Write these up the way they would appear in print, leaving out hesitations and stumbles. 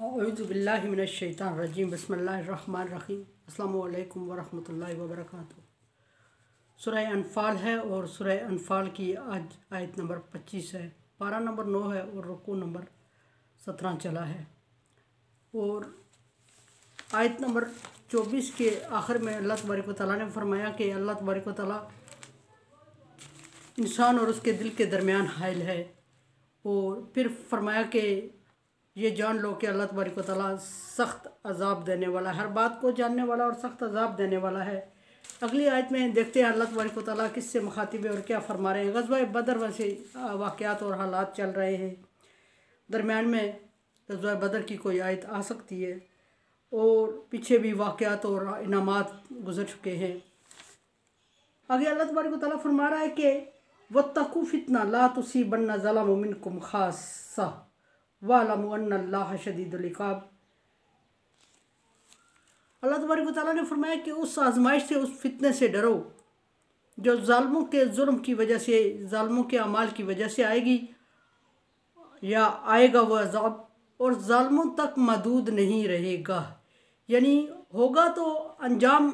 औज़ुबिल्लाहि मिनश्शैतानिर्रजीम बिस्मिल्लाहिर्रहमानिर्रहीम अस्सलामु अलैकुम वरहमतुल्लाहि वबरकातुहू। सूरह अनफ़ाल है और सूरह अनफ़ाल की आज आयत नंबर 25 है, पारा नंबर 9 है और रुकू नंबर 17 चला है। और आयत नंबर 24 के आखिर में अल्लाह तबारक व तआला ने फरमाया कि अल्लाह तबारक व तआला इंसान और उसके दिल के दरमियान हाइल है। और फिर फरमाया कि ये जान लो कि अल्लाह तबारक व तआला सख्त अजाब देने वाला है, हर बात को जानने वाला और सख्त अजाब देने वाला है। अगली आयत में देखते हैं अल्लाह तबारक व तआला किससे मुखातिब है और क्या फरमा रहे हैं। ग़ज़वा बदर वैसे वाक़यात और हालात चल रहे हैं, दरमियान में ग़ज़वा बदर की कोई आयत आ सकती है और पीछे भी वाक़यात और इनामात गुज़र चुके हैं। आगे अल्लाह तबारक व तआला फरमा रहा है कि वत्तक़ू फ़ितना ला तुसीबन्ना ज़लमु मिनकुम ख़ास्सा वअलमू अन्नल्लाह शदीदुल इक़ाब। अल्लाह तबारक व तआला ने फरमाया कि उस आजमाइश से, उस फितने से डरो जो ज़ालिमों के जुल्म की वजह से, ज़ालिमों के अमाल की वजह से आएगी या आएगा वह अज़ाब, और ज़ालिमों तक महदूद नहीं रहेगा। यानी होगा तो अंजाम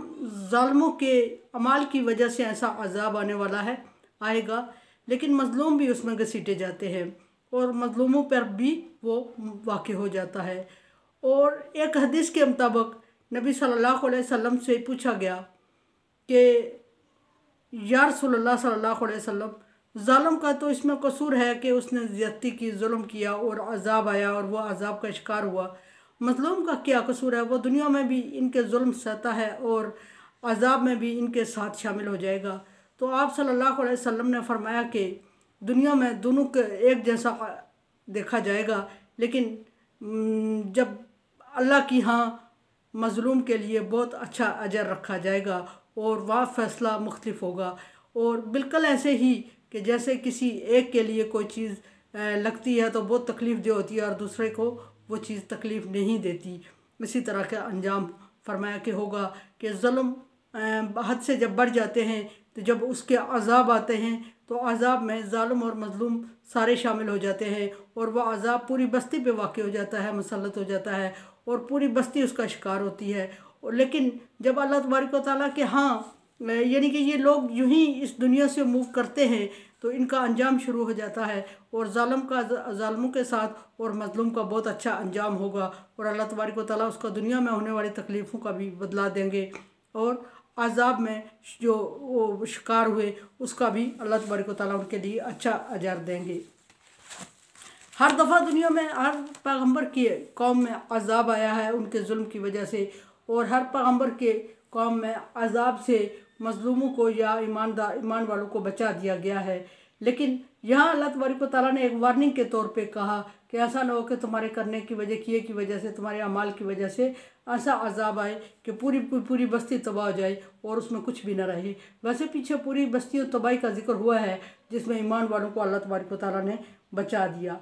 ज़ालिमों के अमाल की वजह से ऐसा अज़ाब आने वाला है, आएगा, लेकिन मज़लूम भी उसमें घसीटे जाते हैं और मज़लूमों पर भी वो वाक़ हो जाता है। और एक हदीस के मुताबिक नबी सल्लल्लाहु अलैहि वसल्लम से पूछा गया कि या रसूलल्लाह सल्लल्लाहु अलैहि वसल्लम, ज़ालिम का तो इसमें कसूर है कि उसने ज़्यादती की, जुल्म किया और अज़ाब आया और वह अज़ाब का शिकार हुआ, मज़लूम का क्या कसूर है, वो दुनिया में भी इनके जुल्म सहता है और अज़ाब में भी इनके साथ शामिल हो जाएगा। तो आप सल्लल्लाहु अलैहि वसल्लम ने फरमाया कि दुनिया में दोनों के एक जैसा देखा जाएगा, लेकिन जब अल्लाह की यहाँ मज़लूम के लिए बहुत अच्छा अजर रखा जाएगा और वह फ़ैसला मुख्तलिफ होगा। और बिल्कुल ऐसे ही कि जैसे किसी एक के लिए कोई चीज़ लगती है तो बहुत तकलीफ़ दे होती है और दूसरे को वो चीज़ तकलीफ़ नहीं देती, इसी तरह का अंजाम फरमाया कि होगा कि ज़ुल्म हद से जब बढ़ जाते हैं तो जब उसके अज़ाब आते हैं तो अज़ाब में ज़ालिम और मज़लूम सारे शामिल हो जाते हैं और वह अज़ाब पूरी बस्ती पे वाक़ हो जाता है, मुसल्लत हो जाता है और पूरी बस्ती उसका शिकार होती है। और लेकिन जब अल्लाह तबारक व तआला के हाँ यानी कि ये लोग यूं ही इस दुनिया से मूव करते हैं तो इनका अंजाम शुरू हो जाता है और ज़ालिम का ज़ालिमों के साथ और मज़लूम का बहुत अच्छा अंजाम होगा और अल्लाह तबारक व तआला उसका दुनिया में होने वाली तकलीफ़ों का भी बदला देंगे और अज़ाब में जो वो शिकार हुए उसका भी अल्लाह तबारक व तआला उनके लिए अच्छा अजर देंगे। हर दफ़ा दुनिया में हर पैगंबर की कौम में अज़ाब आया है उनके जुल्म की वजह से, और हर पैगंबर के कौम में अज़ाब से मज़लूमों को या ईमान वालों को बचा दिया गया है। लेकिन यहाँ अल्लाह तबारक व तआला ने एक वार्निंग के तौर पे कहा कि ऐसा ना हो कि तुम्हारे करने की वजह, किए की वजह से, तुम्हारे अमाल की वजह से ऐसा अज़ाब आए कि पूरी बस्ती तबाह हो जाए और उसमें कुछ भी ना रहे। वैसे पीछे पूरी बस्ती और तबाही का जिक्र हुआ है जिसमें ईमान वालों को अल्लाह तबारक व तआला ने बचा दिया।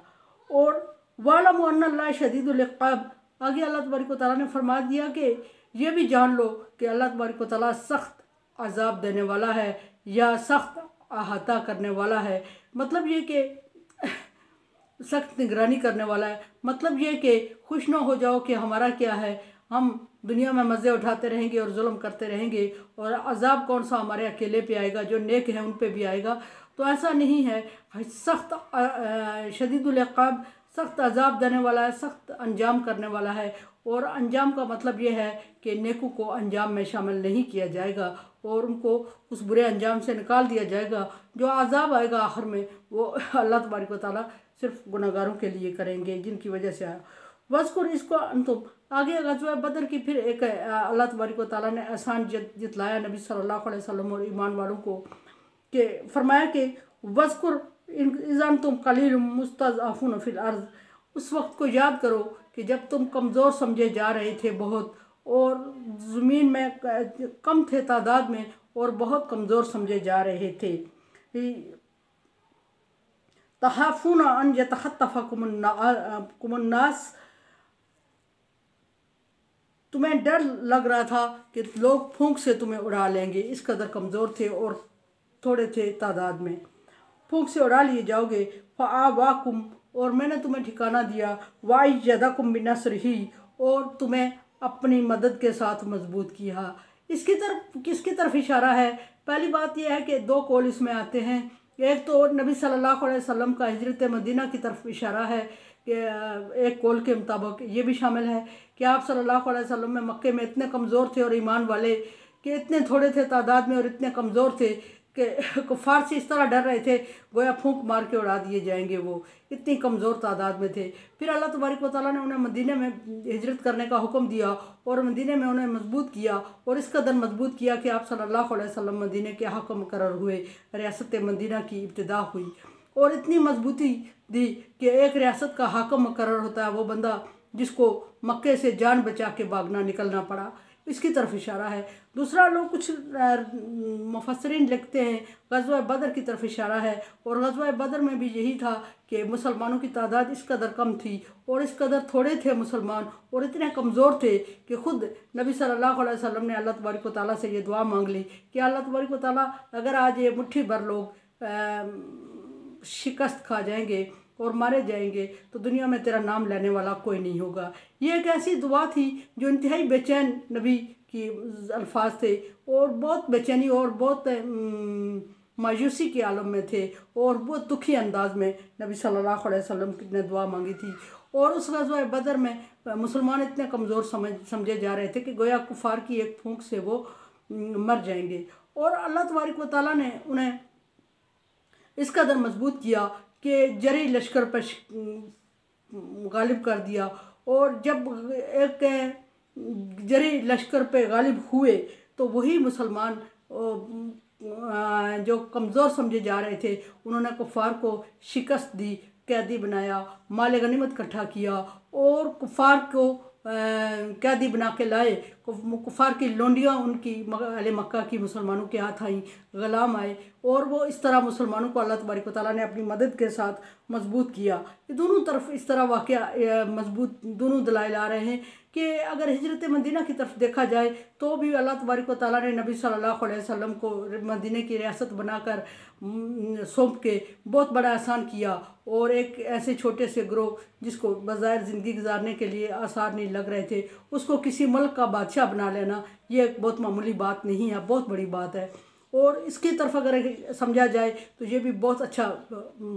और वालमू अन्नल्लाह शदीदुल इक़ाब, आगे अल्लाह तबारक व तआला ने फरमा दिया कि ये भी जान लो कि अल्लाह तबारक व तआला सख्त अज़ाब देने वाला है या सख्त अहाता करने वाला है। मतलब ये कि सख्त निगरानी करने वाला है। मतलब ये कि खुश ना हो जाओ कि हमारा क्या है, हम दुनिया में मज़े उठाते रहेंगे और जुल्म करते रहेंगे और अज़ाब कौन सा हमारे अकेले पे आएगा, जो नेक हैं उन पे भी आएगा। तो ऐसा नहीं है, सख्त शदीदुल इक़ाब, सख्त अज़ाब देने वाला है, सख्त अंजाम करने वाला है। और अंजाम का मतलब ये है कि नेकों को अंजाम में शामिल नहीं किया जाएगा और उनको उस बुरे अंजाम से निकाल दिया जाएगा। जो अज़ाब आएगा आखिर में वो अल्लाह तबारक व तआला सिर्फ गुनहगारों के लिए करेंगे जिनकी वजह से आया। वज़कुर इसको अंतुम, आगे ग़ज़वा बदर की फिर एक अल्लाह तबारक व तआला ने एहसान जितलाया नबी सल्लल्लाहु अलैहि वसल्लम और ईमान वालों को कि फरमाया कि वज़कुर इज़ा तुम कलीलुम मुस्तज़अफ़ून फ़िल अर्ज़, उस वक्त को याद करो कि जब तुम कमज़ोर समझे जा रहे थे बहुत और ज़मीन में कम थे तादाद में और बहुत कमज़ोर समझे जा रहे थे। तख़ाफ़ून अन यतख़त्तफ़कुमुन नास, तुम्हें डर लग रहा था कि लोग फूंक से तुम्हें उड़ा लेंगे, इस कदर कमज़ोर थे और थोड़े थे तादाद में, फूंक से उड़ा लिए जाओगे। फ़आवाकुम, और मैंने तुम्हें ठिकाना दिया, वाइजदकुम बिनस्रिही, और तुम्हें अपनी मदद के साथ मजबूत किया। इसकी तरफ किसकी तरफ इशारा है? पहली बात यह है कि दो कौल इसमें आते हैं। एक तो नबी सल्लल्लाहु अलैहि वसल्लम का हिजरत मदीना की तरफ इशारा है कि एक कौल के मुताबिक ये भी शामिल है कि आप सल्लल्लाहु अलैहि वसल्लम में मक्के में इतने कमज़ोर थे और ईमान वाले कि इतने थोड़े थे तादाद में और इतने कमज़ोर थे कि कुफ़ार से इस तरह डर रहे थे गोया फूंक मार के उड़ा दिए जाएंगे, वो इतनी कमज़ोर तादाद में थे। फिर अल्लाह तबारक व तआला ने उन्हें मदीने में हिजरत करने का हुक्म दिया और मदीने में उन्हें मजबूत किया, और इस कदर मजबूत किया कि आप सल्लल्लाहु अलैहि वसल्लम मदीने के हाकिम मुकर्रर हुए, रियासत मदीना की इब्तिदा हुई। और इतनी मजबूती दी कि एक रियासत का हाकिम मुकर्रर होता है वो बंदा जिसको मक्के से जान बचा के भागना निकलना पड़ा, इसकी तरफ इशारा है। दूसरा, लोग कुछ मुफस्सिरीन लिखते हैं ग़ज़वा बदर की तरफ इशारा है, और ग़ज़वा बदर में भी यही था कि मुसलमानों की तादाद इस कदर कम थी और इस कदर थोड़े थे मुसलमान और इतने कमज़ोर थे कि ख़ुद नबी सल्लल्लाहु अलैहि वसल्लम ने अल्लाह तबारक व तआला से ये दुआ मांग ली कि अल्लाह तबारक व तआला अगर आज ये मुट्ठी भर लोग शिकस्त खा जाएंगे और मारे जाएंगे तो दुनिया में तेरा नाम लेने वाला कोई नहीं होगा। ये एक ऐसी दुआ थी जो इंतहाई बेचैन नबी की अल्फाज थे और बहुत बेचैनी और बहुत मायूसी के आलम में थे और बहुत दुखी अंदाज में नबी सल्लल्लाहु अलैहि वसल्लम ने दुआ मांगी थी। और उस ग़ज़वा बदर में मुसलमान इतने कमज़ोर समझे जा रहे थे कि गोया कुफ़ार की एक फूंक से वो मर जाएंगे, और अल्लाह तबारक व तआला ने उन्हें इस कदर मजबूत किया कि जरी लश्कर पर गालिब कर दिया। और जब एक जरी लश्कर पे गालिब हुए तो वही मुसलमान जो कमज़ोर समझे जा रहे थे उन्होंने कुफ़ार को शिकस्त दी, कैदी बनाया, माल गनीमत इकट्ठा किया और कुफ़ार को कैदी बना के लाए। कुफ़ार की लोंडियाँ उनकी अहले मक्का की मुसलमानों के हाथ आई, ग़ुलाम आए, और वो इस तरह मुसलमानों को अल्लाह तबारक व तआला ने अपनी मदद के साथ मजबूत किया। ये दोनों तरफ इस तरह वाक़या मजबूत दोनों दलाइल आ रहे हैं कि अगर हिजरत मदीना की तरफ देखा जाए तो भी अल्लाह तबारक व तआला ने नबी सल्लल्लाहु अलैहि वसल्लम को मदीने की रियासत बनाकर सौंप के बहुत बड़ा एहसान किया, और एक ऐसे छोटे से ग्रोह जिसको बज़ाहिर ज़िंदगी गुजारने के लिए आसार नहीं लग रहे थे उसको किसी मुल्क का बादशाह बना लेना ये एक बहुत मामूली बात नहीं है, बहुत बड़ी बात है। और इसकी तरफ अगर समझा जाए तो ये भी बहुत अच्छा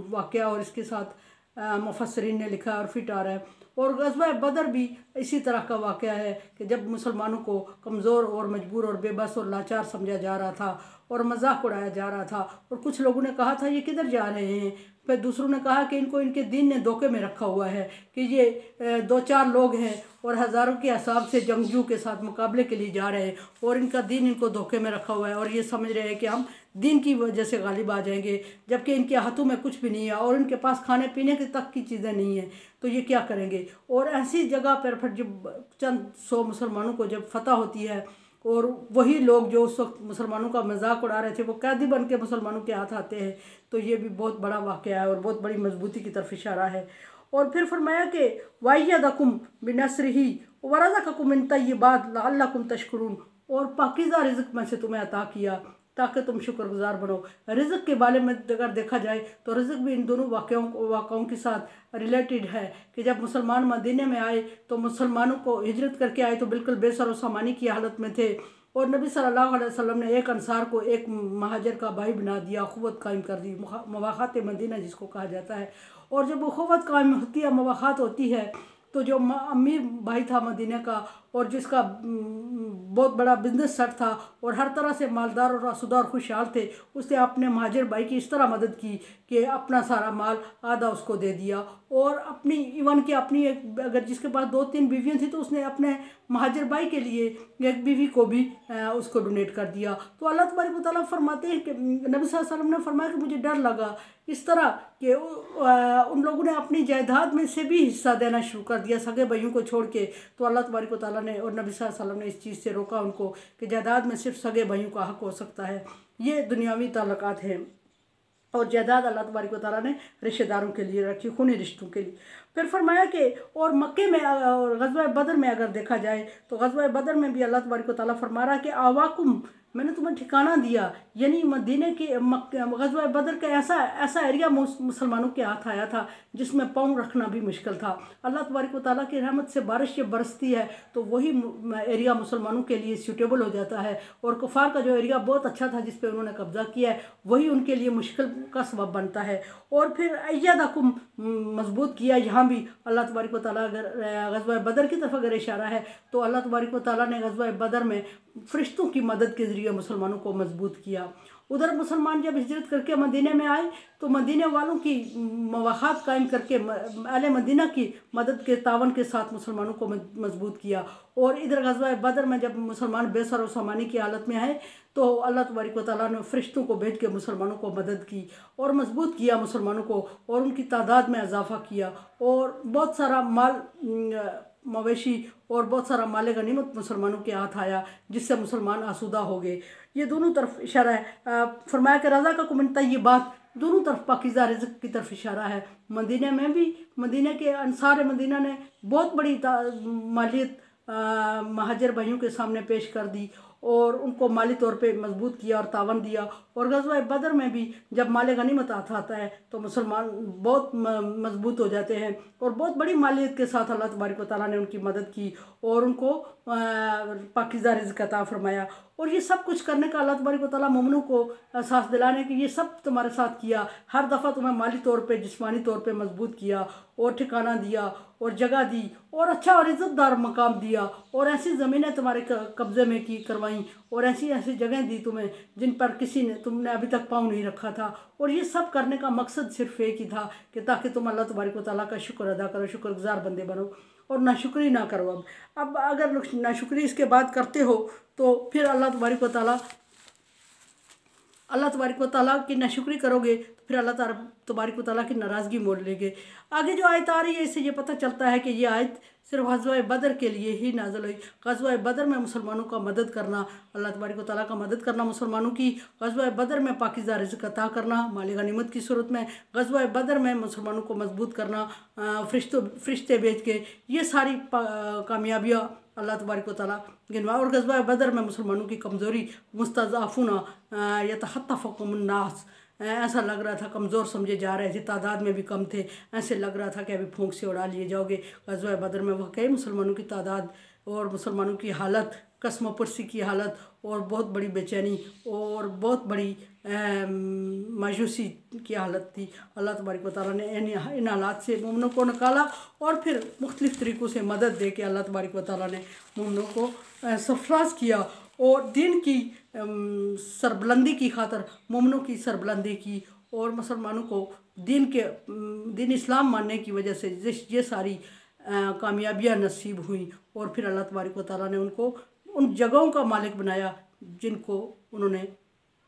वाक़या और इसके साथ मुफस्सिरीन ने लिखा और फिट आ रहा है। और ग़ज़वा बदर भी इसी तरह का वाक़या है कि जब मुसलमानों को कमज़ोर और मजबूर और बेबस और लाचार समझा जा रहा था और मजाक उड़ाया जा रहा था, और कुछ लोगों ने कहा था ये किधर जा रहे हैं, फिर दूसरों ने कहा कि इनको इनके दीन ने धोखे में रखा हुआ है कि ये दो चार लोग हैं और हज़ारों के हिसाब से जंगजू के साथ मुकाबले के लिए जा रहे हैं और इनका दीन इनको धोखे में रखा हुआ है और ये समझ रहे हैं कि हम दीन की वजह से गालिब आ जाएंगे, जबकि इनके हाथों में कुछ भी नहीं है और इनके पास खाने पीने की तक की चीज़ें नहीं हैं, तो ये क्या करेंगे। और ऐसी जगह पर फिर जब चंद सौ मुसलमानों को जब फतह होती है और वही लोग जो उस वक्त मुसलमानों का मजाक उड़ा रहे थे वो कैदी बन के मुसलमानों के हाथ आते हैं, तो ये भी बहुत बड़ा वाक़या है और बहुत बड़ी मजबूती की तरफ इशारा है। और फिर फरमाया कि वायदकुम बिनस्रिही वरज़क़कुम मिन तय्यिबात लअल्लकुम तशकुरून, और पाकीज़ा रिज़्क़ में से तुम्हें अता किया ताकि तुम शुक्रगुजार बनो। रिज़्क़ के बारे में अगर देखा जाए तो रिज़्क़ भी इन दोनों वाक़ों के साथ रिलेटेड है कि जब मुसलमान मदीने में आए तो मुसलमानों को हिजरत करके आए तो बिल्कुल बेसर व सामानी की हालत में थे, और नबी सल्लल्लाहु अलैहि वसल्लम ने एक अंसार को एक महाजर का भाई बना दिया, अख़ुवत कायम कर दी, मवाख़ात मदीना जिसको कहा जाता है। और जब अख़ुवत कायम होती है, मवाख़ात होती है, तो जो अमीर भाई था मदीने का और जिसका बहुत बड़ा बिजनेस सेट था और हर तरह से मालदार और आसूदा और खुशहाल थे, उसने अपने महाजिर भाई की इस तरह मदद की कि अपना सारा माल आधा उसको दे दिया, और अपनी इवन कि अपनी एक अगर जिसके पास 2-3 बीवियाँ थी तो उसने अपने महाजिर भाई के लिए एक बीवी को भी उसको डोनेट कर दिया। तो अल्लाह तबारक व तआला फरमाते हैं कि नबी सल्लल्लाहु अलैहि वसल्लम ने फरमाया कि मुझे डर लगा इस तरह कि उन लोगों ने अपनी जायदाद में से भी हिस्सा देना शुरू कर दिया सगे भाइयों को छोड़ के। तो अल्लाह तबारक व तआला ने और नबी सल्लल्लाहु अलैहि वसल्लम ने इस चीज़ से रोका उनको कि जायदाद में सिर्फ सगे भाइयों का हक हो सकता है, ये दुनियावी ताल्लुकात हैं, और जायदाद अल्लाह तबारक व तआला ने रिश्तेदारों के लिए रखी, खूनी रिश्तों के लिए। फिर फरमाया कि और मक्के में और ग़ज़वा बदर में अगर देखा जाए तो ग़ज़वा बदर में भी अल्लाह तबारक व तआला फरमा रहा है कि आवाकुम मैंने तुम्हें ठिकाना दिया, यानी मदीने के ग़ज़वा बदर का ऐसा एरिया मुसलमानों के हाथ आया था जिसमें पाँव रखना भी मुश्किल था। अल्लाह तबारक व तआला की रहमत से बारिश जब बरसती है तो वही एरिया मुसलमानों के लिए सूटेबल हो जाता है, और कुफार का जो एरिया बहुत अच्छा था जिस पे उन्होंने कब्ज़ा किया है वही उनके लिए मुश्किल का सबब बनता है। और फिर अय्यदकुम मजबूत किया, यहाँ भी अल्लाह तबारक व तआला अगर ग़ज़वा बदर की तरफ अगर इशारा है तो अल्लाह तबारक व तआला ने ग़ज़वा बदर में फ़रिश्तों की मदद के ज़रिए मुसलमानों को मजबूत किया। उधर मुसलमान जब हिजरत करके मदीने में आए तो मदीने वालों की मवाख़ात कायम करके अहले मदीना की मदद के तावन के साथ मुसलमानों को मजबूत किया। और इधर ग़ज़वा बदर में जब मुसलमान बेसर और सामानी की हालत में आए तो अल्लाह तबारक व तआला ने फ़रिश्तों को भेज के मुसलमानों को मदद की और मजबूत किया मुसलमानों को, और उनकी तादाद में इजाफ़ा किया, और बहुत सारा माल मवेशी और बहुत सारा माल गनीमत मुसलमानों के हाथ आया जिससे मुसलमान आसूदा हो गए। ये दोनों तरफ इशारा है। फरमाया कि रज़ा का कुमन तय्यबात, दोनों तरफ पाकीज़ा रिज़्क़ की तरफ इशारा है। मदीने में भी मदीने के अंसार मदीना ने बहुत बड़ी मालियत महाजर भाइयों के सामने पेश कर दी और उनको माली तौर पे मजबूत किया और तावन दिया। और ग़ज़वा बदर में भी जब माल गनीमत आता है तो मुसलमान बहुत मजबूत हो जाते हैं और बहुत बड़ी मालियत के साथ अल्लाह तबारक व तआला ने उनकी मदद की और उनको पाकीज़ा रिज़्क़ अता फरमाया। और ये सब कुछ करने का अल्लाह तबारक व तआला मोमिनों को एहसास दिलाने कि ये सब तुम्हारे साथ किया, हर दफ़ा तुम्हें माली तौर पे जिस्मानी तौर पे मजबूत किया और ठिकाना दिया और जगह दी और अच्छा और इज़्ज़तदार मकाम दिया और ऐसी ज़मीनें तुम्हारे कब्ज़े में की करवाईं और ऐसी ऐसी जगह दी तुम्हें जिन पर तुमने अभी तक पाँव नहीं रखा था। और ये सब करने का मकसद सिर्फ एक ही था कि ताकि तुम अल्लाह तबारक व तआला का शुक्र अदा करो, शुक्रगुज़ार बंदे बनो और नाशुक्री ना करो। अब अगर नाशुक्री इसके बाद करते हो तो फिर अल्लाह तबारक व तआला की नाशुक्री करोगे तो फिर अल्लाह तबारक व तआला की नाराज़गी मोल लेंगे। आगे जो आयत आ रही है इससे ये पता चलता है कि ये आयत सिर्फ ग़ज़वा बदर के लिए ही नाज़िल हुई। ग़ज़वा बदर में मुसलमानों का मदद करना, अल्लाह तबारक व तआला का मदद करना मुसलमानों की, ग़ज़वा बदर में पाकीज़ा रिज़्क़ अता करना माल गनीमत की सूरत में, ग़ज़वा बदर में मुसलमानों को मजबूत करना फ़रिश्ते भेज के, ये सारी कामयाबियाँ अल्लाह तबारक व तआला गिनवा। और ग़ज़वा बदर में मुसलमानों की कमज़ोरी, मुस्तज़अफ़ूना यतख़त्तफ़ुहुमुन्नास, ऐसा लग रहा था कमज़ोर समझे जा रहे थे, तादाद में भी कम थे, ऐसे लग रहा था कि अभी फूंक से उड़ा लिए जाओगे। ग़ज़वा बदर में वाक़ई मुसलमानों की तादाद और मुसलमानों की हालत, कसम पुरसी की हालत और बहुत बड़ी बेचैनी और बहुत बड़ी मायूसी की हालत थी। अल्लाह तबारक व तआला ने इन हालात से मोमिनों को निकाला और फिर मुख्तलिफ़ तरीक़ों से मदद दे के अल्लाह तबारक व तआला ने मोमिनों को सरफराज किया और दीन की सरबुलंदी की खातर मोमिनों की सरबुलंदी की और मुसलमानों को दीन इस्लाम मानने की वजह से ये सारी कामयाबियाँ नसीब हुई। और फिर अल्लाह तबारक व तआला ने उनको उन जगहों का मालिक बनाया जिनको उन्होंने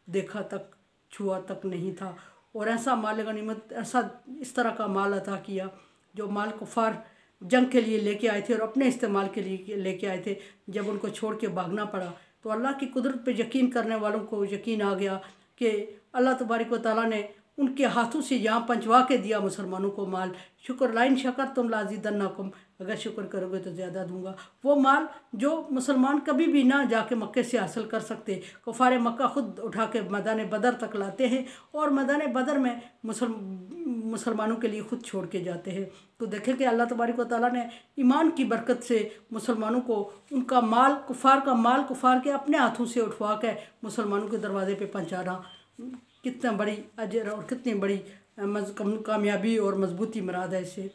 देखा तक छुआ तक नहीं था, और ऐसा माल गनीमत, ऐसा इस तरह का माल अता किया जो माल कुफार जंग के लिए लेके आए थे और अपने इस्तेमाल के लिए लेके आए थे। जब उनको छोड़ के भागना पड़ा तो अल्लाह की कुदरत पे यकीन करने वालों को यकीन आ गया कि अल्लाह तबारक व तआला ने उनके हाथों से यहाँ पहुँचवा के दिया मुसलमानों को माल। शुक्र लाइन शकर तुम लाज़िदन्नकुम, अगर शुक्र करोगे तो ज़्यादा दूंगा। वो माल जो मुसलमान कभी भी ना जाके मक्के से हासिल कर सकते, कुफार मक्का ख़ुद उठा के मैदान बदर तक लाते हैं और मैदान बदर में मुसलमानों के लिए ख़ुद छोड़ के जाते हैं। तो देखें कि अल्लाह तबारक व तआला ने ईमान की बरकत से मुसलमानों को उनका माल, कुफार के अपने हाथों से उठवा के मुसलमानों के दरवाजे पे पहुँचाना कितना बड़ी अजर और कितनी बड़ी कामयाबी और मजबूती मुराद है इससे।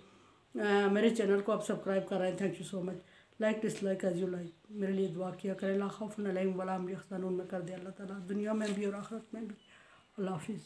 मेरे चैनल को आप सब्सक्राइब कर रहे हैं, thank you so much. Like dislike as you like, मेरे लिए दुआ किया करें। ला खौफुन अलैहिम वला हुम यहज़नून में कर दे अल्लाह ताला दुनिया में भी और आखिरत में भी। अल्लाह हाफिज़।